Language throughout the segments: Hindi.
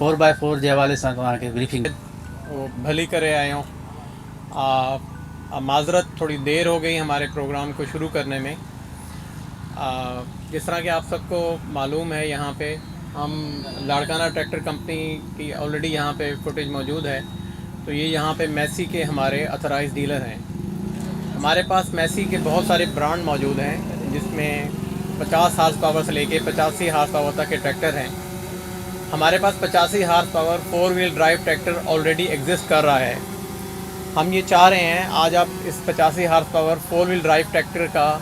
4x4 जे हवाले सां तव्हांखे ब्रीफिंग भली करे आया हूँ। माज़रत थोड़ी देर हो गई हमारे प्रोग्राम को शुरू करने में। जिस तरह कि आप सबको मालूम है, यहाँ पे हम लाड़काना ट्रैक्टर कंपनी की ऑलरेडी यहाँ पे फुटेज मौजूद है। तो ये यहाँ पे मैसी के हमारे अथराइज़ डीलर हैं। हमारे पास मैसी के बहुत सारे ब्रांड मौजूद हैं, जिसमें 50 हार्स पावर से लेके 85 हार्स पावर तक के ट्रैक्टर हैं। हमारे पास 85 horse power 4 wheel drive tractor already exist कर रहा है। हम ये चाह रहे हैं आज आप इस 85 horse power 4 wheel drive tractor का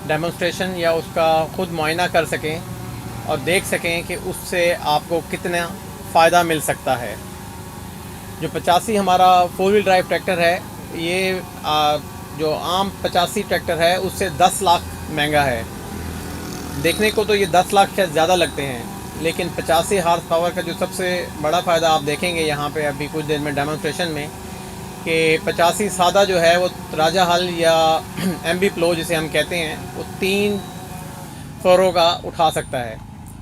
डेमोन्स्ट्रेशन या उसका ख़ुद मुआयना कर सकें और देख सकें कि उससे आपको कितना फ़ायदा मिल सकता है। जो 85 हमारा 4 व्हील ड्राइव ट्रैक्टर है, ये जो आम 85 ट्रैक्टर है उससे 10 लाख महंगा है। देखने को तो ये 10 लाख शायद ज़्यादा लगते हैं, लेकिन 85 हार्स पावर का जो सबसे बड़ा फ़ायदा आप देखेंगे यहाँ पे अभी कुछ देर में डेमोन्स्ट्रेशन में, कि 85 सादा जो है वो राजा हल या एमबी प्लो जिसे हम कहते हैं वो 3 फरों का उठा सकता है,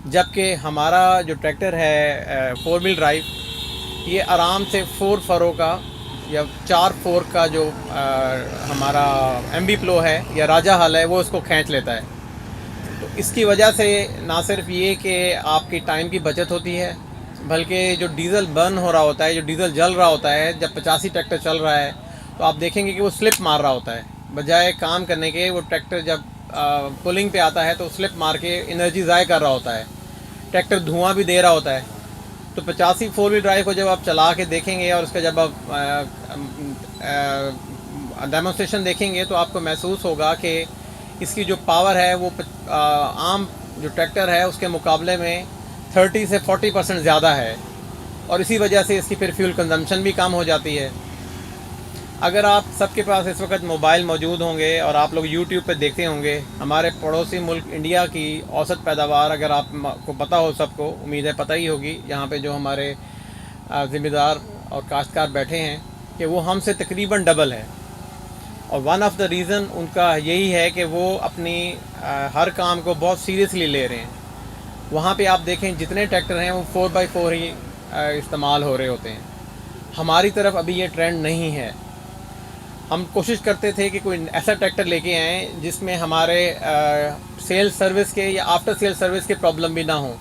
जबकि हमारा जो ट्रैक्टर है 4 व्हील ड्राइव ये आराम से 4 फरों का या 4 फोर का जो हमारा एमबी प्लो है या राजा हल है वो उसको खींच लेता है। तो इसकी वजह से ना सिर्फ ये कि आपकी टाइम की बचत होती है, बल्कि जो डीज़ल बर्न हो रहा होता है, जो डीज़ल जल रहा होता है, जब 85 ट्रैक्टर चल रहा है तो आप देखेंगे कि वो स्लिप मार रहा होता है। बजाय काम करने के वो ट्रैक्टर जब पुलिंग पे आता है तो स्लिप मार के एनर्जी ज़ाय कर रहा होता है। ट्रैक्टर धुआं भी दे रहा होता है। तो 85 फोर व्हील ड्राइव को जब आप चला के देखेंगे और उसका जब आप डेमोन्स्ट्रेशन देखेंगे तो आपको महसूस होगा कि इसकी जो पावर है वो आम जो ट्रैक्टर है उसके मुकाबले में 30 से 40% ज़्यादा है, और इसी वजह से इसकी फिर फ्यूल कंजम्पशन भी कम हो जाती है। अगर आप सबके पास इस वक्त मोबाइल मौजूद होंगे और आप लोग YouTube पे देखते होंगे, हमारे पड़ोसी मुल्क इंडिया की औसत पैदावार अगर आपको पता हो, सबको उम्मीद है पता ही होगी, यहाँ पे जो हमारे ज़िम्मेदार और काश्तकार बैठे हैं, कि वो हमसे तकरीबन डबल है। और वन ऑफ द रीज़न उनका यही है कि वो अपनी हर काम को बहुत सीरियसली ले रहे हैं। वहाँ पे आप देखें जितने ट्रैक्टर हैं वो 4x4 ही इस्तेमाल हो रहे होते हैं। हमारी तरफ अभी ये ट्रेंड नहीं है। हम कोशिश करते थे कि कोई ऐसा ट्रैक्टर लेके आएँ जिसमें हमारे सेल सर्विस के या आफ्टर सेल सर्विस के प्रॉब्लम भी ना हो।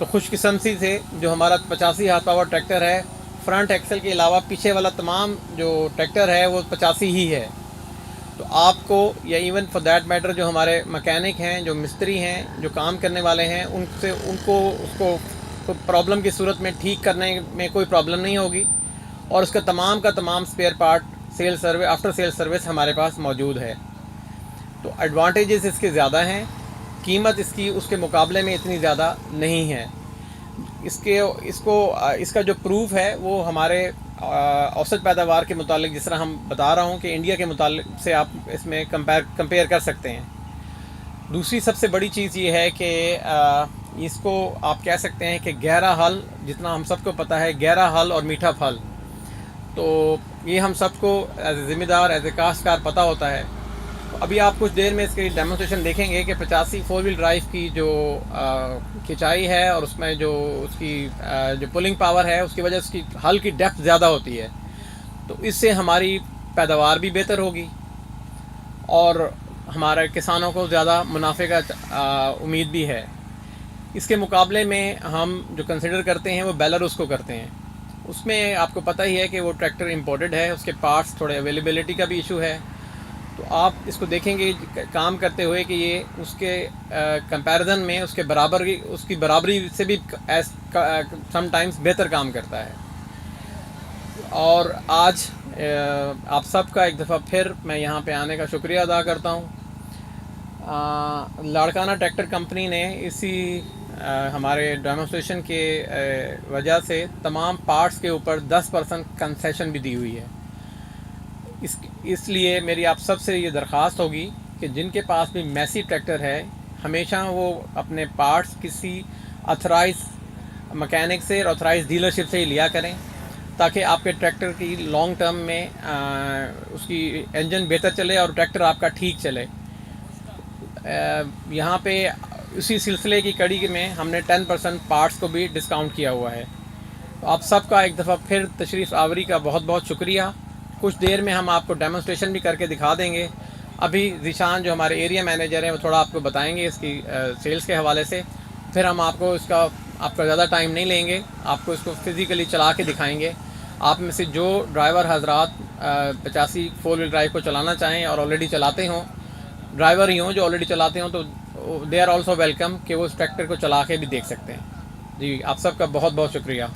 तो खुशकिस्मती से जो हमारा 85 हार्स पावर ट्रैक्टर है, फ्रंट एक्सल के अलावा पीछे वाला तमाम जो ट्रैक्टर है वो 85 ही है। तो आपको या इवन फॉर दैट मैटर जो हमारे मैकेनिक हैं, जो मिस्त्री हैं, जो काम करने वाले हैं, उनसे उनको उसको प्रॉब्लम की सूरत में ठीक करने में कोई प्रॉब्लम नहीं होगी, और उसका तमाम का तमाम spare part sale service after sale service हमारे पास मौजूद है। तो एडवांटेजेस इसके ज़्यादा हैं, कीमत इसकी उसके मुकाबले में इतनी ज़्यादा नहीं है। इसका जो प्रूफ है वो हमारे औसत पैदावार के मुतालिक, जिस तरह हम बता रहा हूँ कि इंडिया के मुतालिक से आप इसमें कंपेयर कर सकते हैं। दूसरी सबसे बड़ी चीज़ ये है कि इसको आप कह सकते हैं कि गहरा हल, जितना हम सबको पता है गहरा हल और मीठा फल, तो ये हम सबको एज ए ज़िम्मेदार एज ए काश्तकार पता होता है। तो अभी आप कुछ देर में इसकी डेमोन्स्ट्रेशन देखेंगे कि 85 फोर व्हील ड्राइव की जो खिंचाई है और उसमें जो उसकी जो पुलिंग पावर है, उसकी वजह से उसकी हल की डेप्थ ज़्यादा होती है। तो इससे हमारी पैदावार भी बेहतर होगी और हमारे किसानों को ज़्यादा मुनाफे का उम्मीद भी है। इसके मुकाबले में हम जो कंसिडर करते हैं वो बेलारूस को करते हैं। उसमें आपको पता ही है कि वो ट्रैक्टर इंपोर्टेड है, उसके पार्ट्स थोड़े अवेलेबिलिटी का भी इशू है। तो आप इसको देखेंगे काम करते हुए कि ये उसके कंपैरिजन में उसकी बराबरी से भी समटाइम्स बेहतर काम करता है। और आज आप सबका एक दफ़ा फिर मैं यहाँ पे आने का शुक्रिया अदा करता हूँ। लाड़काना ट्रैक्टर कंपनी ने इसी हमारे डेमोन्स्ट्रेशन के वजह से तमाम पार्ट्स के ऊपर 10% कंसेशन भी दी हुई है। इसलिए मेरी आप सब से ये दरख्वास्त होगी कि जिनके पास भी मैसी ट्रैक्टर है, हमेशा वो अपने पार्ट्स किसी ऑथराइज मैकेनिक से और ऑथराइज डीलरशिप से ही लिया करें, ताकि आपके ट्रैक्टर की लॉन्ग टर्म में उसकी इंजन बेहतर चले और ट्रैक्टर आपका ठीक चले। यहाँ पे उसी सिलसिले की कड़ी में हमने 10% पार्ट्स को भी डिस्काउंट किया हुआ है। तो आप सबका एक दफ़ा फिर तशरीफ़ आवरी का बहुत बहुत शुक्रिया। कुछ देर में हम आपको डेमोन्स्ट्रेशन भी करके दिखा देंगे। अभी ज़ीशान जो हमारे एरिया मैनेजर हैं वो थोड़ा आपको बताएंगे इसकी सेल्स के हवाले से। फिर हम आपको आपका ज़्यादा टाइम नहीं लेंगे, आपको इसको फिज़िकली चला के दिखाएंगे। आप में से जो ड्राइवर हजरात 85 फोर व्हील ड्राइव को चलाना चाहें और ऑलरेडी चलाते हों, ड्राइवर ही हों जो ऑलरेडी चलाते हों, तो दे आर ऑल्सो वेलकम कि वो उस ट्रैक्टर को चला के भी देख सकते हैं। जी, आप सबका बहुत बहुत शुक्रिया।